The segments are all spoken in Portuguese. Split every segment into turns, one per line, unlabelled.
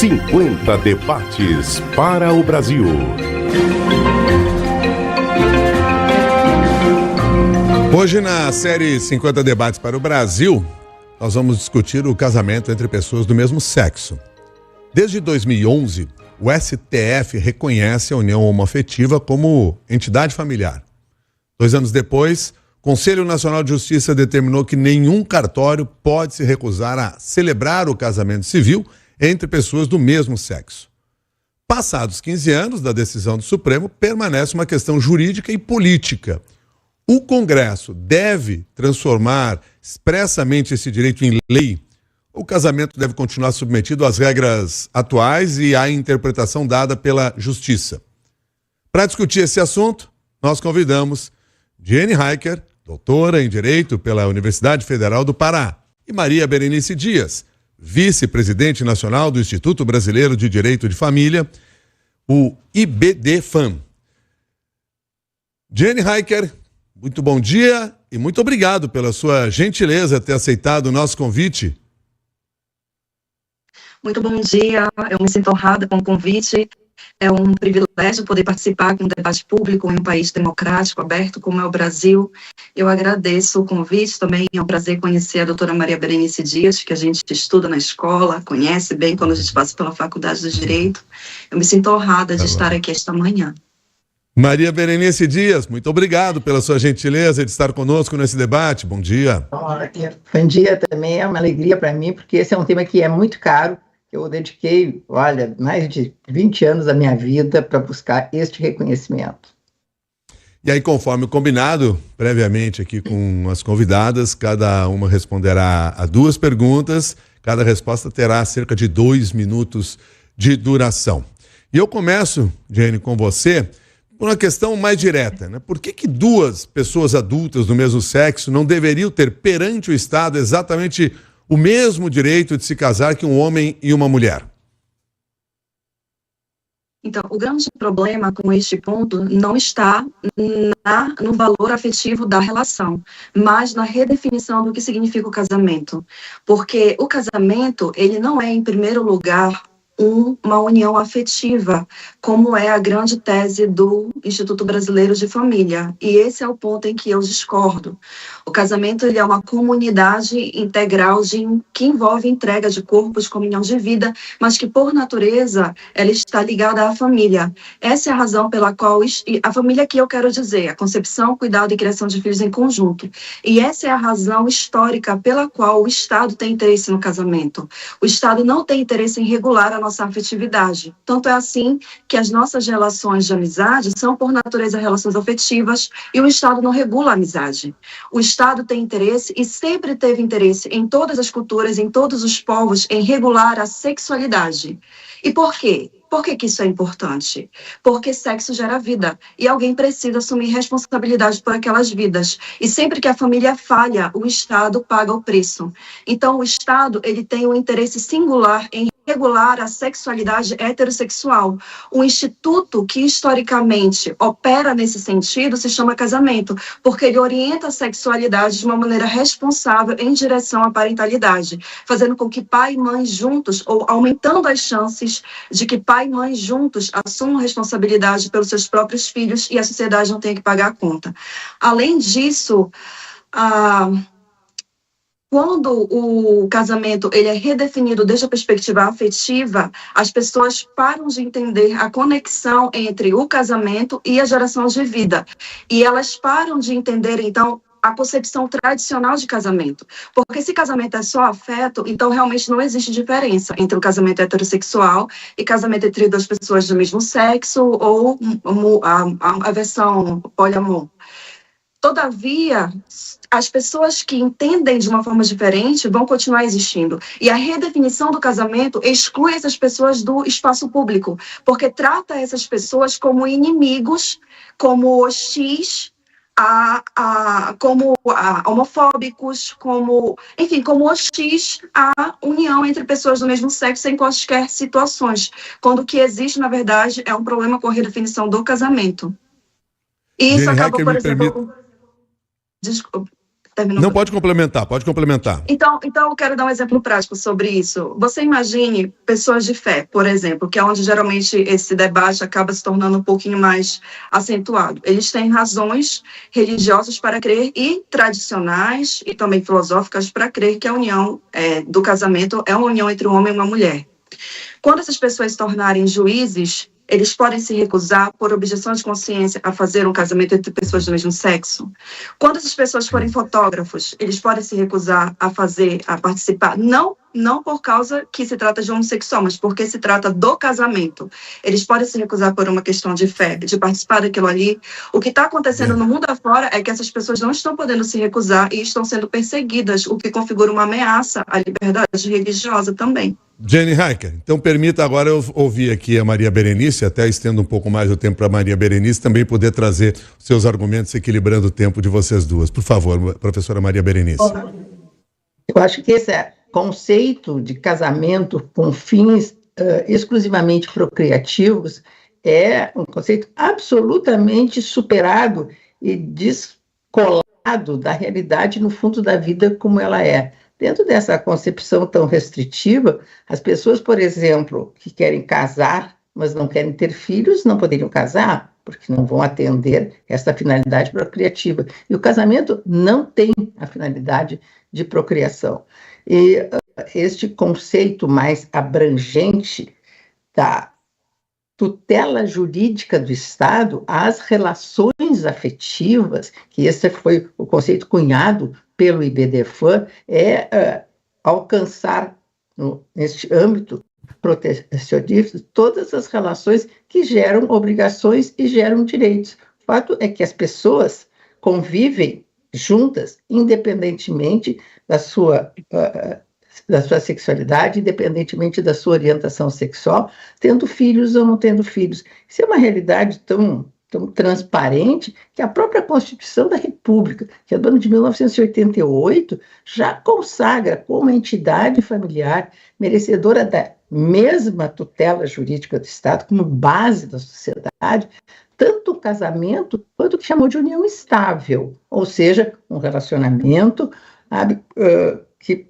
50 debates para o Brasil.
Hoje, na série 50 debates para o Brasil, nós vamos discutir o casamento entre pessoas do mesmo sexo. Desde 2011, o STF reconhece a união homoafetiva como entidade familiar. 2 anos depois, o Conselho Nacional de Justiça determinou que nenhum cartório pode se recusar a celebrar o casamento civil entre pessoas do mesmo sexo. Passados 15 anos da decisão do Supremo, permanece uma questão jurídica e política. O Congresso deve transformar expressamente esse direito em lei. O casamento deve continuar submetido às regras atuais e à interpretação dada pela Justiça. Para discutir esse assunto, nós convidamos Jane Heiker, doutora em Direito pela Universidade Federal do Pará, e Maria Berenice Dias, vice-presidente nacional do Instituto Brasileiro de Direito de Família, o IBDFAM. Jane Heiker, muito bom dia e muito obrigado pela sua gentileza ter aceitado o nosso convite.
Muito bom dia, eu me sinto honrada com o convite. É um privilégio poder participar de um debate público em um país democrático, aberto, como é o Brasil. Eu agradeço o convite, também é um prazer conhecer a doutora Maria Berenice Dias, que a gente estuda na escola, conhece bem quando a gente passa pela Faculdade de Direito. Eu me sinto honrada de estar aqui esta manhã.
Maria Berenice Dias, muito obrigado pela sua gentileza de estar conosco nesse debate. Bom dia.
Bom dia também, é uma alegria para mim, porque esse é um tema que é muito caro. Eu dediquei, mais de 20 anos da minha vida para buscar este reconhecimento.
E aí, conforme combinado previamente aqui com as convidadas, cada uma responderá a 2 perguntas, cada resposta terá cerca de 2 minutos de duração. E eu começo, Jane, com você, por uma questão mais direta, né? Por que 2 pessoas adultas do mesmo sexo não deveriam ter perante o Estado exatamente o mesmo direito de se casar que um homem e uma mulher?
Então, o grande problema com este ponto não está no valor afetivo da relação, mas na redefinição do que significa o casamento. Porque o casamento, ele não é, em primeiro lugar, uma união afetiva, como é a grande tese do Instituto Brasileiro de Família. E esse é o ponto em que eu discordo. O casamento, ele é uma comunidade integral que envolve entrega de corpos, comunhão de vida, mas que, por natureza, ela está ligada à família. Essa é a razão pela qual a família que eu quero dizer, a concepção, cuidado e criação de filhos em conjunto. E essa é a razão histórica pela qual o Estado tem interesse no casamento. O Estado não tem interesse em regular a nossa afetividade. Tanto é assim que as nossas relações de amizade são, por natureza, relações afetivas, e o Estado não regula a amizade. O Estado tem interesse, e sempre teve interesse, em todas as culturas, em todos os povos, em regular a sexualidade. E por quê? Por que isso é importante? Porque sexo gera vida, e alguém precisa assumir responsabilidade por aquelas vidas. E sempre que a família falha, o Estado paga o preço. Então, o Estado, ele tem um interesse singular em regular a sexualidade heterossexual. O instituto que historicamente opera nesse sentido se chama casamento, porque ele orienta a sexualidade de uma maneira responsável em direção à parentalidade, fazendo com que pai e mãe juntos, ou aumentando as chances de que pai e mãe juntos assumam responsabilidade pelos seus próprios filhos e a sociedade não tenha que pagar a conta. Além disso, quando o casamento ele é redefinido desde a perspectiva afetiva, as pessoas param de entender a conexão entre o casamento e a geração de vida. E elas param de entender, então, a concepção tradicional de casamento. Porque se casamento é só afeto, então realmente não existe diferença entre o casamento heterossexual e casamento entre 2 pessoas do mesmo sexo ou a versão poliamor. Todavia, as pessoas que entendem de uma forma diferente vão continuar existindo. E a redefinição do casamento exclui essas pessoas do espaço público, porque trata essas pessoas como inimigos, como hostis, como homofóbicos, como hostis à união entre pessoas do mesmo sexo em quaisquer situações, quando o que existe, na verdade, é um problema com a redefinição do casamento. E isso acaba, por exemplo... Desculpa. Terminou.
Não, pode complementar.
Então, eu quero dar um exemplo prático sobre isso. Você imagine pessoas de fé, por exemplo, que é onde geralmente esse debate acaba se tornando um pouquinho mais acentuado. Eles têm razões religiosas para crer e tradicionais e também filosóficas para crer que a união do casamento é uma união entre um homem e uma mulher. Quando essas pessoas se tornarem juízes, eles podem se recusar, por objeção de consciência, a fazer um casamento entre pessoas do mesmo sexo. Quando essas pessoas forem fotógrafos, eles podem se recusar a participar, não por causa que se trata de homossexual, mas porque se trata do casamento. Eles podem se recusar por uma questão de fé, de participar daquilo ali. O que está acontecendo no mundo afora é que essas pessoas não estão podendo se recusar e estão sendo perseguidas, o que configura uma ameaça à liberdade religiosa também.
Jenny Heicker, então permita agora eu ouvir aqui a Maria Berenice, até estendo um pouco mais o tempo para a Maria Berenice também poder trazer seus argumentos equilibrando o tempo de vocês duas. Por favor, professora Maria Berenice.
Eu acho que esse conceito de casamento com fins exclusivamente procriativos é um conceito absolutamente superado e descolado da realidade no fundo da vida como ela é. Dentro dessa concepção tão restritiva, as pessoas, por exemplo, que querem casar, mas não querem ter filhos, não poderiam casar, porque não vão atender essa finalidade procriativa. E o casamento não tem a finalidade de procriação. E este conceito mais abrangente da tutela jurídica do Estado às relações afetivas, que esse foi o conceito cunhado pelo IBDFAN, é alcançar, neste âmbito protecionista, todas as relações que geram obrigações e geram direitos. O fato é que as pessoas convivem juntas, independentemente da sua sexualidade, independentemente da sua orientação sexual, tendo filhos ou não tendo filhos. Isso é uma realidade tão transparente que a própria Constituição da República, que é do ano de 1988, já consagra como entidade familiar merecedora da mesma tutela jurídica do Estado, como base da sociedade, tanto o casamento quanto o que chamou de união estável, ou seja, um relacionamento que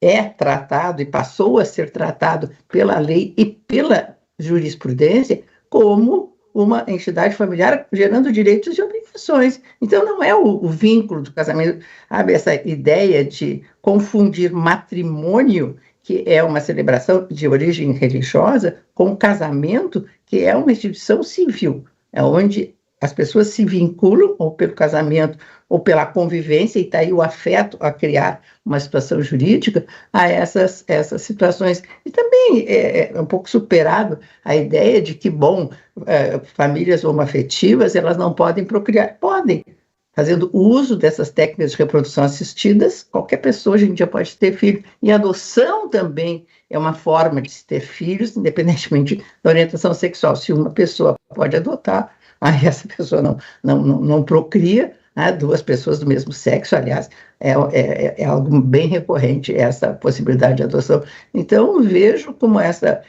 é tratado e passou a ser tratado pela lei e pela jurisprudência como uma entidade familiar gerando direitos e obrigações. Então, não é o vínculo do casamento, sabe, essa ideia de confundir matrimônio, que é uma celebração de origem religiosa, com casamento, que é uma instituição civil, é onde as pessoas se vinculam ou pelo casamento ou pela convivência, e está aí o afeto a criar uma situação jurídica a essas situações. E também é um pouco superado a ideia de que, famílias homoafetivas, elas não podem procriar. Podem. Fazendo uso dessas técnicas de reprodução assistidas, qualquer pessoa hoje em dia pode ter filho. E a adoção também é uma forma de se ter filhos, independentemente da orientação sexual. Se uma pessoa pode adotar, aí essa pessoa não procria, né? Duas pessoas do mesmo sexo, aliás, é algo bem recorrente, essa possibilidade de adoção. Então, vejo como essa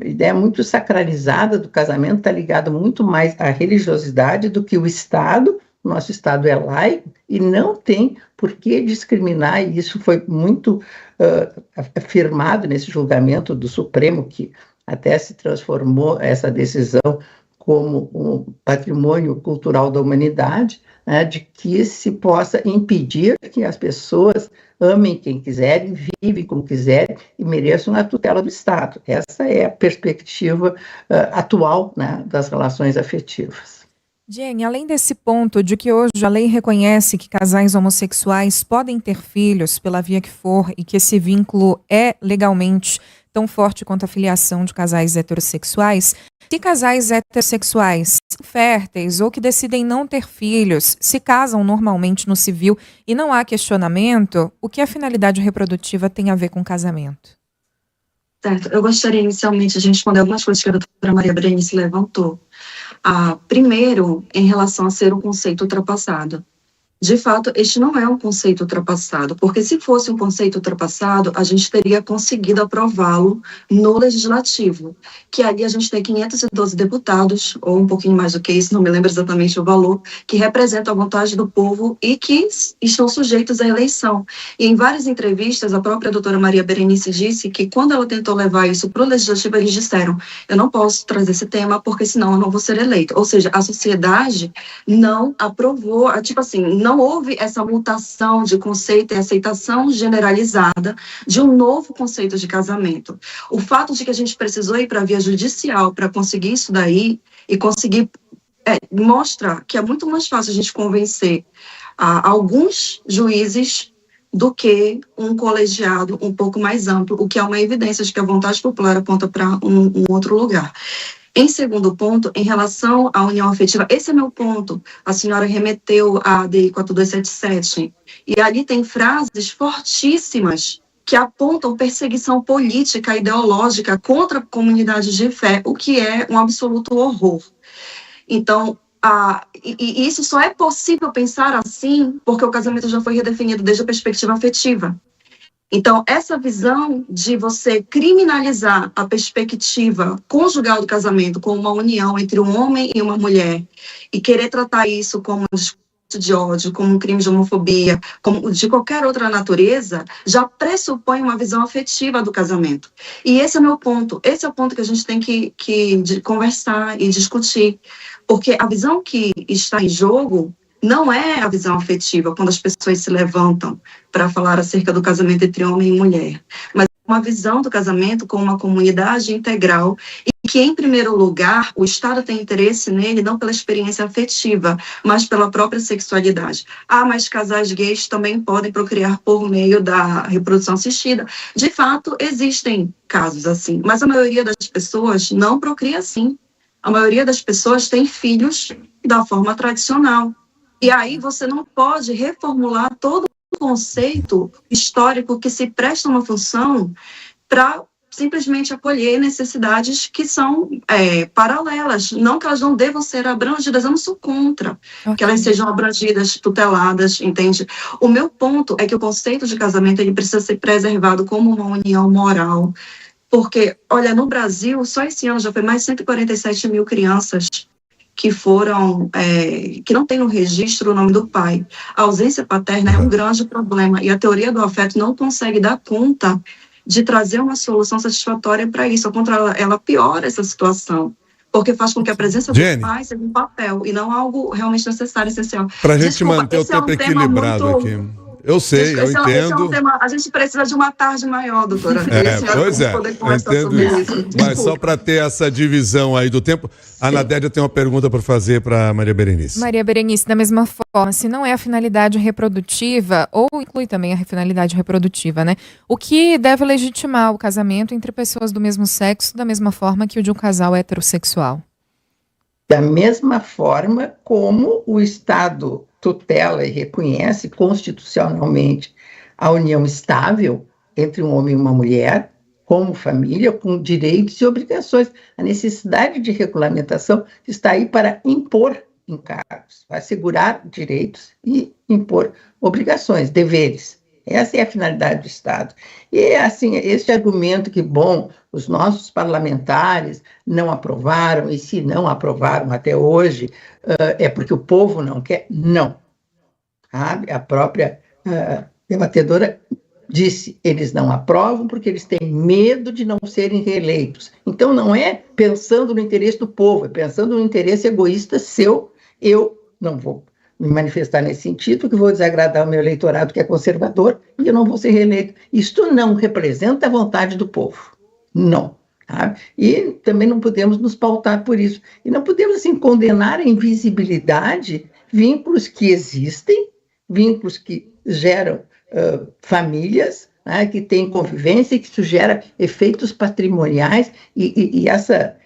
ideia muito sacralizada do casamento está ligada muito mais à religiosidade do que o Estado. Nosso Estado é laico e não tem por que discriminar, e isso foi muito afirmado nesse julgamento do Supremo, que até se transformou essa decisão como um patrimônio cultural da humanidade, né, de que se possa impedir que as pessoas amem quem quiserem, vivem como quiserem e mereçam a tutela do Estado. Essa é a perspectiva atual, né, das relações afetivas.
Jenny, além desse ponto de que hoje a lei reconhece que casais homossexuais podem ter filhos pela via que for e que esse vínculo é legalmente tão forte quanto a filiação de casais heterossexuais, se casais heterossexuais férteis ou que decidem não ter filhos se casam normalmente no civil e não há questionamento, o que a finalidade reprodutiva tem a ver com casamento?
Certo, eu gostaria inicialmente de responder algumas coisas que a doutora Maria Berenice levantou. Primeiro, em relação a ser um conceito ultrapassado. De fato, este não é um conceito ultrapassado, porque se fosse um conceito ultrapassado, a gente teria conseguido aprová-lo no Legislativo, que ali a gente tem 512 deputados, ou um pouquinho mais do que isso, não me lembro exatamente o valor, que representam a vontade do povo e que estão sujeitos à eleição. E em várias entrevistas, a própria doutora Maria Berenice disse que quando ela tentou levar isso para o Legislativo, eles disseram, eu não posso trazer esse tema, porque senão eu não vou ser eleita. Ou seja, a sociedade não aprovou, tipo assim, não houve essa mutação de conceito e aceitação generalizada de um novo conceito de casamento. O fato de que a gente precisou ir para a via judicial para conseguir isso daí e conseguir mostra que é muito mais fácil a gente convencer alguns juízes do que um colegiado um pouco mais amplo, o que é uma evidência de que a vontade popular aponta para um outro lugar. Em segundo ponto, em relação à união afetiva, esse é meu ponto. A senhora remeteu à ADI 4277, e ali tem frases fortíssimas que apontam perseguição política, ideológica contra a comunidade de fé, o que é um absoluto horror. Então, e isso só é possível pensar assim porque o casamento já foi redefinido desde a perspectiva afetiva. Então, essa visão de você criminalizar a perspectiva conjugal do casamento como uma união entre um homem e uma mulher e querer tratar isso como um discurso de ódio, como um crime de homofobia, como de qualquer outra natureza, já pressupõe uma visão afetiva do casamento. E esse é o meu ponto. Esse é o ponto que a gente tem que conversar e discutir. Porque a visão que está em jogo não é a visão afetiva, quando as pessoas se levantam para falar acerca do casamento entre homem e mulher, mas uma visão do casamento como uma comunidade integral e que, em primeiro lugar, o Estado tem interesse nele não pela experiência afetiva, mas pela própria sexualidade. Mas casais gays também podem procriar por meio da reprodução assistida. De fato, existem casos assim, mas a maioria das pessoas não procria assim. A maioria das pessoas tem filhos da forma tradicional. E aí você não pode reformular todo o conceito histórico que se presta uma função para simplesmente acolher necessidades que são paralelas. Não que elas não devam ser abrangidas, eu não sou contra que elas sejam abrangidas, tuteladas, entende? O meu ponto é que o conceito de casamento ele precisa ser preservado como uma união moral. Porque, olha, no Brasil, só esse ano já foi mais de 147 mil crianças que foram, que não tem no registro o nome do pai. A ausência paterna é um grande problema e a teoria do afeto não consegue dar conta de trazer uma solução satisfatória para isso. Ao contrário, ela piora essa situação, porque faz com que a presença do pai seja um papel e não algo realmente necessário, essencial.
Para a gente manter o tempo equilibrado aqui. Eu sei, eu entendo.
Esse é um tema, a gente precisa de uma tarde maior, doutora.
Pois é, eu entendo isso. Mas só para ter essa divisão aí do tempo, a Nadédia tem uma pergunta para fazer para Maria Berenice.
Maria Berenice, da mesma forma, se não é a finalidade reprodutiva, ou inclui também a finalidade reprodutiva, né? O que deve legitimar o casamento entre pessoas do mesmo sexo, da mesma forma que o de um casal heterossexual?
Da mesma forma como o Estado tutela e reconhece constitucionalmente a união estável entre um homem e uma mulher, como família, com direitos e obrigações. A necessidade de regulamentação está aí para impor encargos, assegurar direitos e impor obrigações, deveres. Essa é a finalidade do Estado. E, assim, esse argumento que, bom, os nossos parlamentares não aprovaram, e se não aprovaram até hoje, é porque o povo não quer? Não. A própria debatedora disse, eles não aprovam porque eles têm medo de não serem reeleitos. Então, não é pensando no interesse do povo, é pensando no interesse egoísta seu. Eu não vou me manifestar nesse sentido, porque vou desagradar o meu eleitorado que é conservador e eu não vou ser reeleito. Isto não representa a vontade do povo. Não. Tá? E também não podemos nos pautar por isso. E não podemos, assim, condenar a invisibilidade vínculos que existem, vínculos que geram famílias, né, que têm convivência e que isso gera efeitos patrimoniais e essa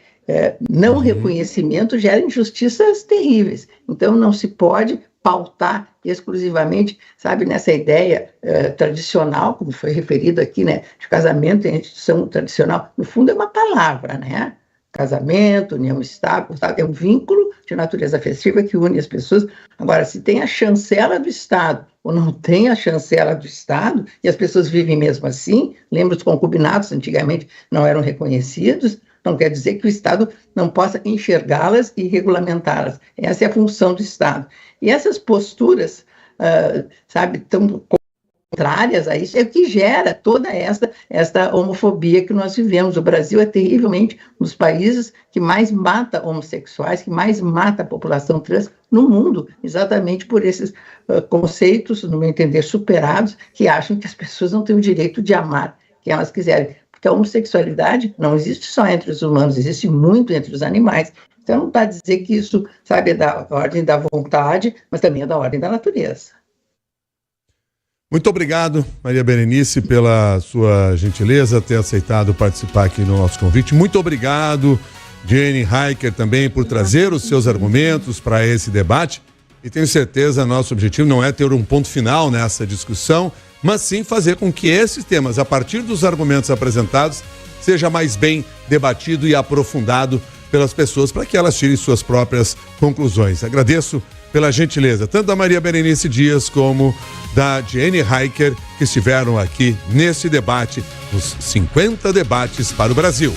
não reconhecimento gera injustiças terríveis. Então, não se pode pautar exclusivamente, sabe, nessa ideia tradicional, como foi referido aqui, né, de casamento em instituição tradicional. No fundo, é uma palavra, né? casamento, união estável, é um vínculo de natureza afetiva que une as pessoas. Agora, se tem a chancela do Estado ou não tem a chancela do Estado, e as pessoas vivem mesmo assim, lembra os concubinatos, antigamente não eram reconhecidos, não quer dizer que o Estado não possa enxergá-las e regulamentá-las. Essa é a função do Estado. E essas posturas, tão contrárias a isso, é o que gera toda esta homofobia que nós vivemos. O Brasil é terrivelmente um dos países que mais mata homossexuais, que mais mata a população trans no mundo, exatamente por esses conceitos, no meu entender, superados, que acham que as pessoas não têm o direito de amar quem elas quiserem. Porque a homossexualidade não existe só entre os humanos, existe muito entre os animais. Então não está a dizer que isso, é da ordem da vontade, mas também é da ordem da natureza.
Muito obrigado, Maria Berenice, pela sua gentileza, ter aceitado participar aqui no nosso convite. Muito obrigado, Jenny Heiker, também por trazer os seus argumentos para esse debate. E tenho certeza, nosso objetivo não é ter um ponto final nessa discussão, mas sim fazer com que esses temas, a partir dos argumentos apresentados, seja mais bem debatido e aprofundado pelas pessoas, para que elas tirem suas próprias conclusões. Agradeço pela gentileza, tanto da Maria Berenice Dias como da Jenny Heiker, que estiveram aqui nesse debate, os 50 debates para o Brasil.